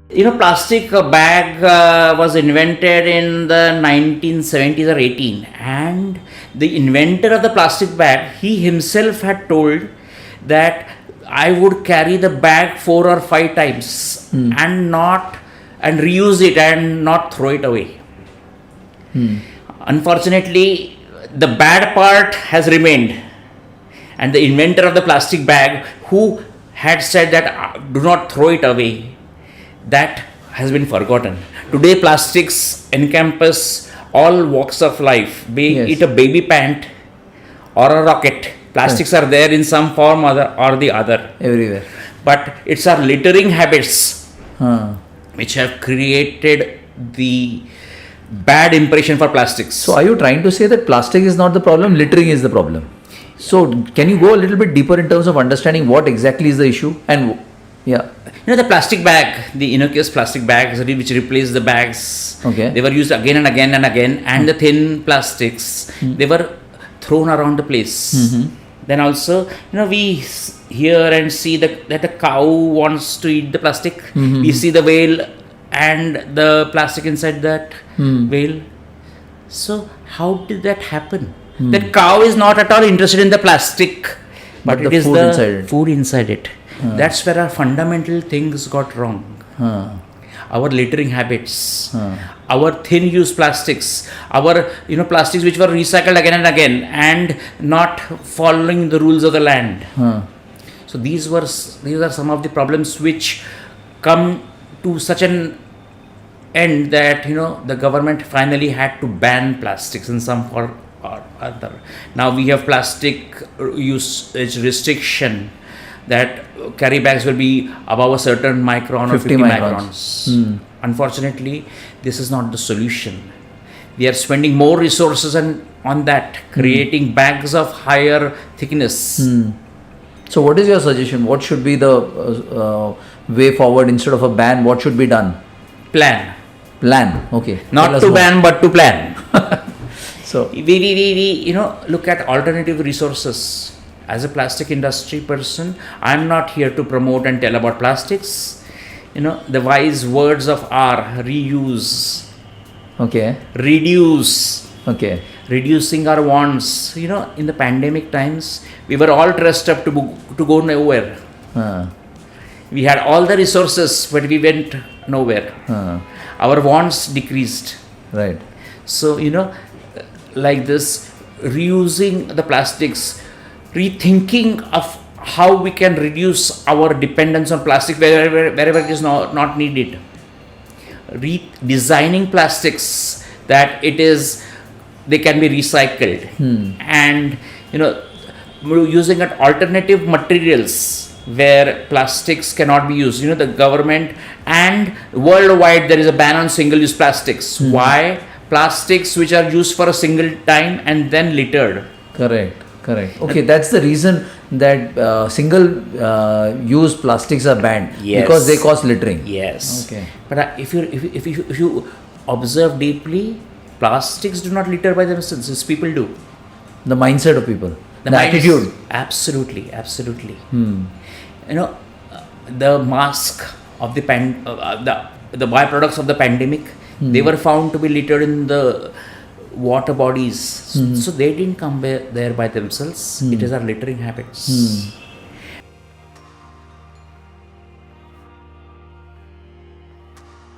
Plastic bag was invented in the 1970s or 18, and the inventor of the plastic bag, he himself had told that I would carry the bag 4 or 5 times and reuse it and not throw it away. Unfortunately, the bad part has remained, and the inventor of the plastic bag, who had said that do not throw it away, that has been forgotten. Today, plastics encompass all walks of life, be it a baby pant or a rocket. Plastics are there in some form or the other. Everywhere. But it's our littering habits which have created the bad impression for plastics. So are you trying to say that plastic is not the problem, littering is the problem? So can you go a little bit deeper in terms of understanding what exactly is the issue? And the plastic bag, the innocuous plastic bags which replace the bags, they were used again and again and again, and the thin plastics, they were thrown around the place. Then also, we hear and see that a cow wants to eat the plastic. We see the whale and the plastic inside that whale. So how did that happen? That cow is not at all interested in the plastic, but it is the food inside it. That's where our fundamental things got wrong. Our littering habits, our thin use plastics, our plastics which were recycled again and again and not following the rules of the land. So these are some of the problems which come to such an end that the government finally had to ban plastics in some form or other. Now we have plastic usage restriction, that carry bags will be above a certain micron or 50 microns. Unfortunately, this is not the solution. We are spending more resources on that, creating bags of higher thickness. So what is your suggestion? What should be the way forward instead of a ban? What should be done? Plan. Okay. Not to ban, but to plan. So we look at alternative resources. As a plastic industry person, I'm not here to promote and tell about plastics. The wise words of are reuse. Reduce. Reducing our wants. In the pandemic times, we were all dressed up to go nowhere. We had all the resources, but we went nowhere. Our wants decreased. Right. So, like this, reusing the plastics, rethinking of how we can reduce our dependence on plastic wherever it is not needed. Redesigning plastics that they can be recycled, and using alternative materials where plastics cannot be used. The government and worldwide there is a ban on single-use plastics. Why? Plastics which are used for a single time and then littered. Correct. Okay, that's the reason that single-use plastics are banned. Yes. Because they cause littering. Yes. Okay. But if you observe deeply, plastics do not litter by themselves. It's people do. The mindset of people. The attitude. Absolutely. The mask of the byproducts of the pandemic, they were found to be littered in the water bodies. So they didn't come there by themselves. It is our littering habits.